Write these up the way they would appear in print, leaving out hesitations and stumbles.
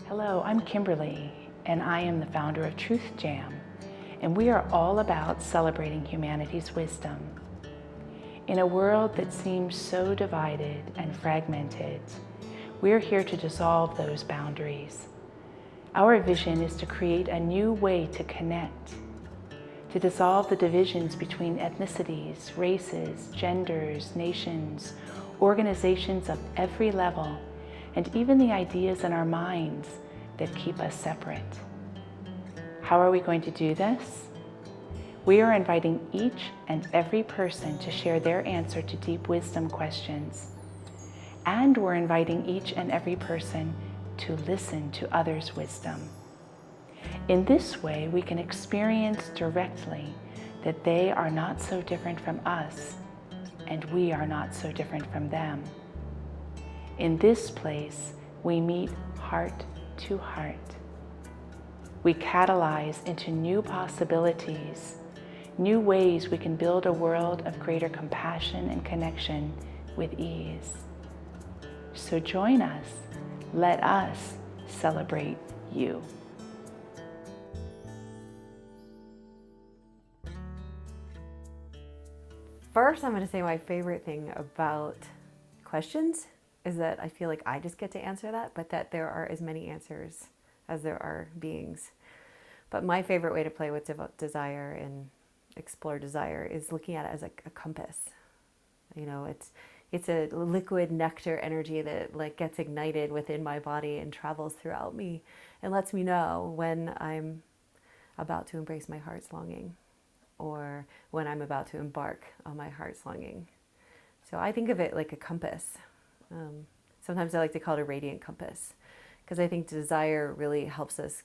Hello, I'm Kimberly, and I am the founder of Truthjam, and we are all about celebrating humanity's wisdom. In a world that seems so divided and fragmented, we're here to dissolve those boundaries. Our vision is to create a new way to connect, to dissolve the divisions between ethnicities, races, genders, nations, organizations of every level, and even the ideas in our minds that keep us separate. How are we going to do this? We are inviting each and every person to share their answer to deep wisdom questions. And we're inviting each and every person to listen to others' wisdom. In this way, we can experience directly that they are not so different from us, and we are not so different from them. In this place, we meet heart to heart. We catalyze into new possibilities, new ways we can build a world of greater compassion and connection with ease. So join us. Let us celebrate you. First, I'm going to say my favorite thing about questions is that I feel like I just get to answer that, but that there are as many answers as there are beings. But my favorite way to play with desire and explore desire is looking at it as a compass. You know, it's a liquid nectar energy that like gets ignited within my body and travels throughout me and lets me know when I'm about to embrace my heart's longing, or when I'm about to embark on my heart's longing. So I think of it like a compass. Sometimes I like to call it a radiant compass, because I think desire really helps us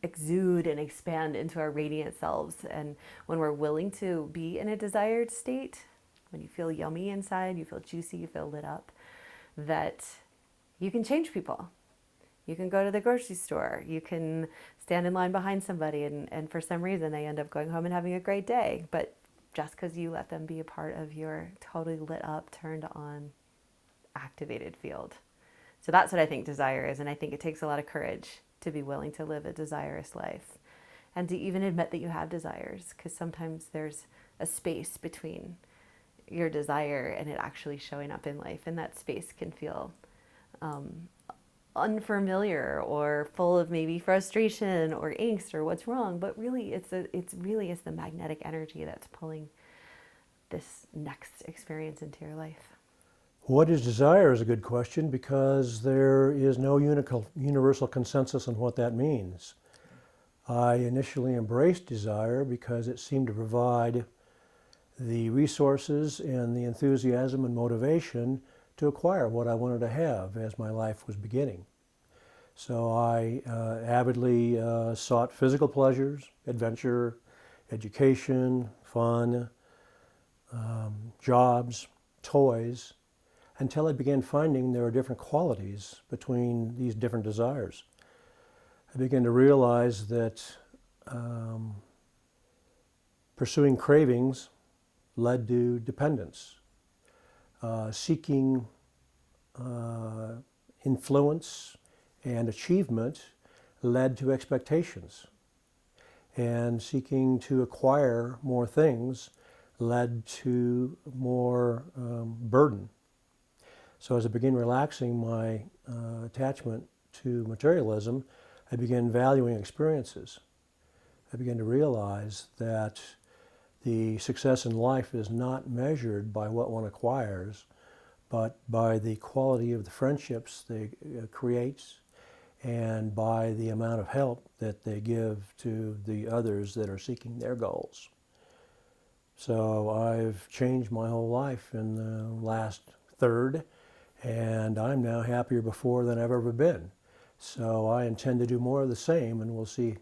exude and expand into our radiant selves. And when we're willing to be in a desired state, when you feel yummy inside, you feel juicy, you feel lit up, that you can change people. You can go to the grocery store. You can stand in line behind somebody and for some reason they end up going home and having a great day. But just because you let them be a part of your totally lit up, turned on, activated field. So that's what I think desire is. And I think it takes a lot of courage to be willing to live a desirous life and to even admit that you have desires, because sometimes there's a space between your desire and it actually showing up in life. And that space can feel unfamiliar or full of maybe frustration or angst or what's wrong, but really it's the magnetic energy that's pulling this next experience into your life. What is desire is a good question, because there is no universal consensus on what that means. I initially embraced desire because it seemed to provide the resources and the enthusiasm and motivation to acquire what I wanted to have as my life was beginning. So I avidly sought physical pleasures, adventure, education, fun, jobs, toys, until I began finding there are different qualities between these different desires. I began to realize that pursuing cravings led to dependence. Seeking influence and achievement led to expectations. And seeking to acquire more things led to more burden. So as I began relaxing my attachment to materialism, I began valuing experiences. I began to realize that the success in life is not measured by what one acquires, but by the quality of the friendships they create and by the amount of help that they give to the others that are seeking their goals. So I've changed my whole life in the last third, and I'm now happier before than I've ever been. So I intend to do more of the same, and we'll see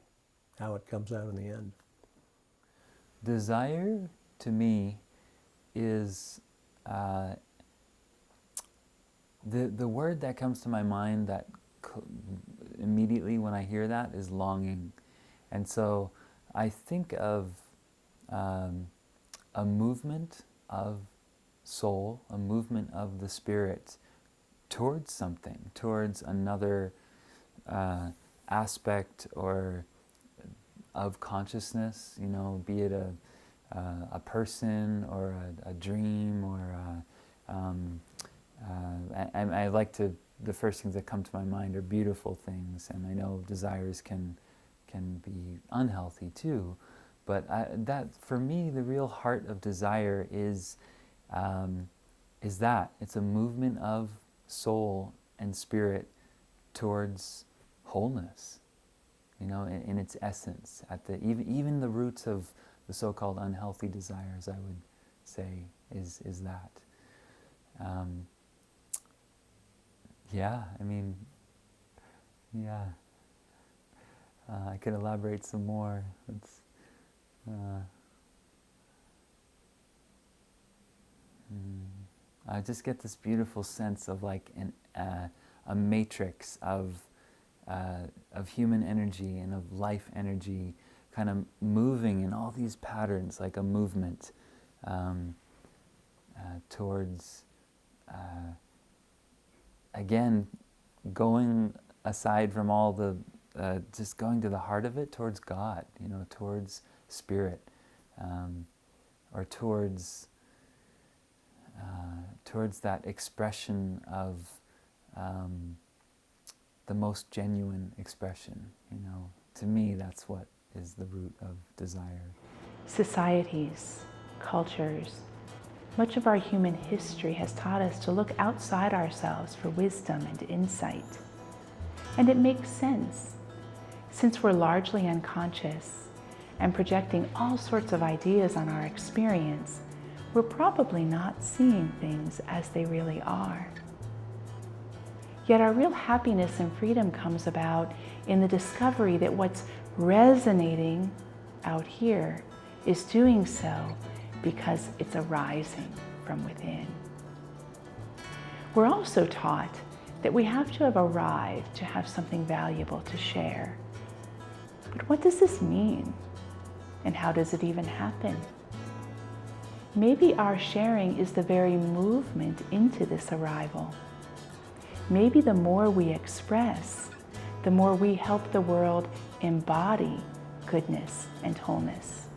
how it comes out in the end. Desire, to me, is the word that comes to my mind that immediately when I hear that is longing. And so I think of a movement of soul, a movement of the spirit towards something, towards another aspect or of consciousness, you know, be it a person or a dream or I like to, the first things that come to my mind are beautiful things, and I know desires can be unhealthy too, but that, for me, the real heart of desire is that it's a movement of soul and spirit towards wholeness, you know, in its essence, at the even the roots of the so-called unhealthy desires, I would say, is that. Yeah, I mean, yeah. I could elaborate some more. It's, I just get this beautiful sense of like a matrix of human energy and of life energy, kind of moving in all these patterns, like a movement towards, again, going aside from all the, just going to the heart of it, towards God, you know, towards spirit, or towards that expression of the most genuine expression, you know. To me, that's what is the root of desire. Societies, cultures, much of our human history has taught us to look outside ourselves for wisdom and insight. And it makes sense, since we're largely unconscious and projecting all sorts of ideas on our experience, we're probably not seeing things as they really are. Yet our real happiness and freedom comes about in the discovery that what's resonating out here is doing so because it's arising from within. We're also taught that we have to have arrived to have something valuable to share. But what does this mean? And how does it even happen? Maybe our sharing is the very movement into this arrival. Maybe the more we express, the more we help the world embody goodness and wholeness.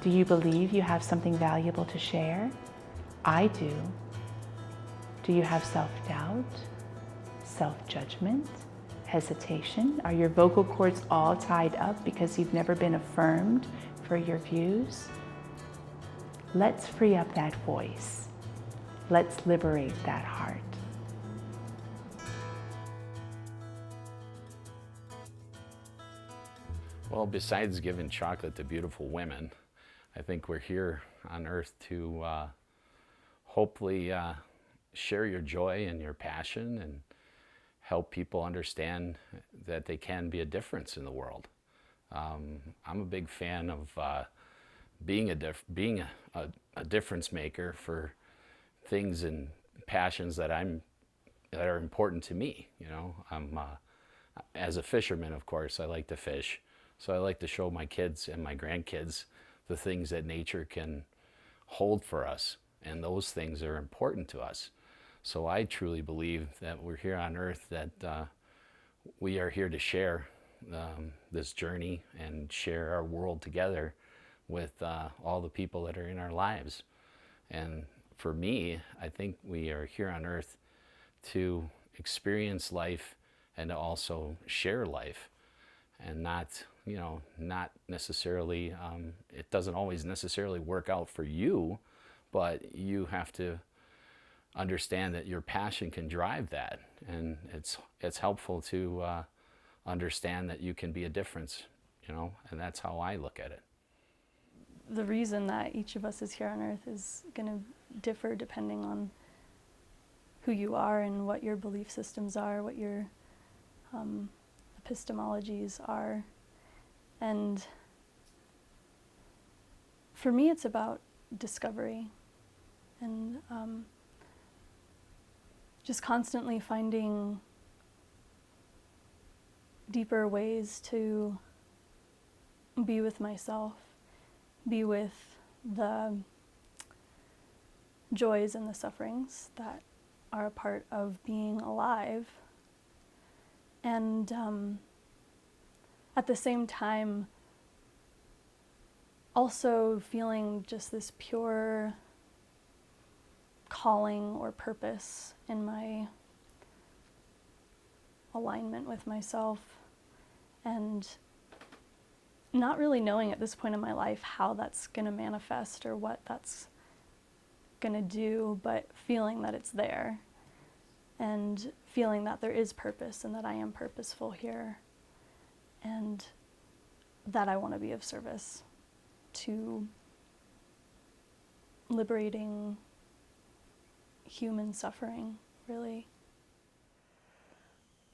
Do you believe you have something valuable to share? I do. Do you have self-doubt, self-judgment, hesitation? Are your vocal cords all tied up because you've never been affirmed for your views? Let's free up that voice. Let's liberate that heart. Well, besides giving chocolate to beautiful women, I think we're here on earth to hopefully share your joy and your passion and help people understand that they can be a difference in the world. I'm a big fan of being a difference maker for things and passions that are important to me. You know, as a fisherman, of course, I like to fish. So I like to show my kids and my grandkids the things that nature can hold for us. And those things are important to us. So I truly believe that we're here on earth, that we are here to share this journey and share our world together with all the people that are in our lives. And for me, I think we are here on earth to experience life and to also share life, and not, you know, not necessarily, it doesn't always necessarily work out for you, but you have to understand that your passion can drive that, and it's helpful to understand that you can be a difference, you know, and that's how I look at it. The reason that each of us is here on earth is going to differ depending on who you are and what your belief systems are, what your epistemologies are. And for me, it's about discovery and just constantly finding deeper ways to be with myself, be with the joys and the sufferings that are a part of being alive, And at the same time, also feeling just this pure calling or purpose in my alignment with myself, and not really knowing at this point in my life how that's going to manifest or what that's going to do, but feeling that it's there and feeling that there is purpose and that I am purposeful here and that I want to be of service to liberating human suffering, really.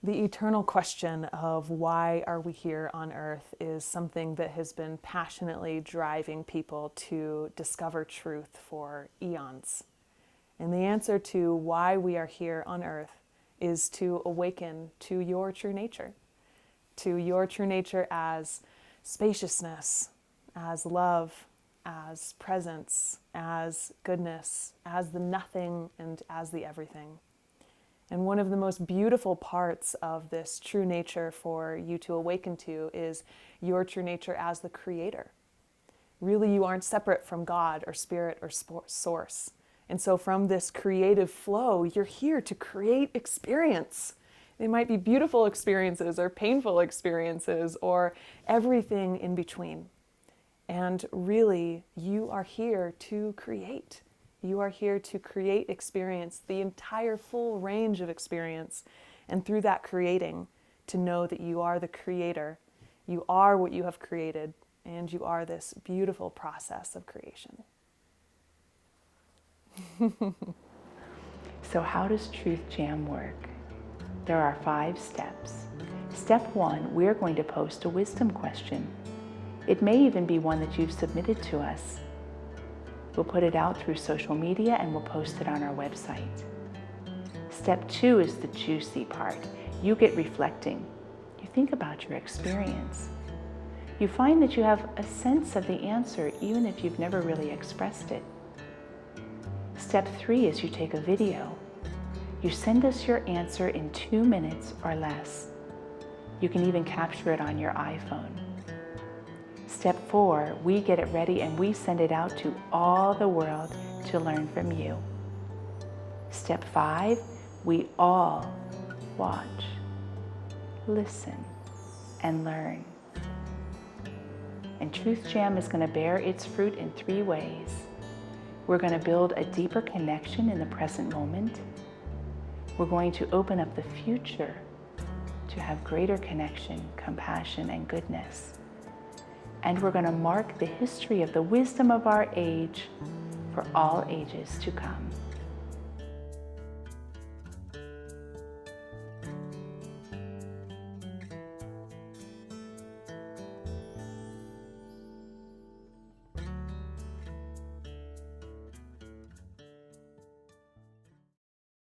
The eternal question of why are we here on earth is something that has been passionately driving people to discover truth for eons. And the answer to why we are here on earth is to awaken to your true nature as spaciousness, as love, as presence, as goodness, as the nothing and as the everything. And one of the most beautiful parts of this true nature for you to awaken to is your true nature as the creator. Really, you aren't separate from God or spirit or source. And so from this creative flow, you're here to create experience. They might be beautiful experiences or painful experiences or everything in between. And really, you are here to create. You are here to create experience, the entire full range of experience. And through that creating, to know that you are the creator, you are what you have created, and you are this beautiful process of creation. So how does Truth Jam work? There are 5 steps. Step 1, we're going to post a wisdom question. It may even be one that you've submitted to us. We'll put it out through social media and we'll post it on our website. Step 2 is the juicy part. You get reflecting. You think about your experience. You find that you have a sense of the answer even if you've never really expressed it. Step 3 is you take a video. You send us your answer in 2 minutes or less. You can even capture it on your iPhone. Step 4, we get it ready and we send it out to all the world to learn from you. Step 5, we all watch, listen, and learn. And Truth Jam is going to bear its fruit in 3 ways. We're going to build a deeper connection in the present moment. We're going to open up the future to have greater connection, compassion, and goodness. And we're going to mark the history of the wisdom of our age for all ages to come.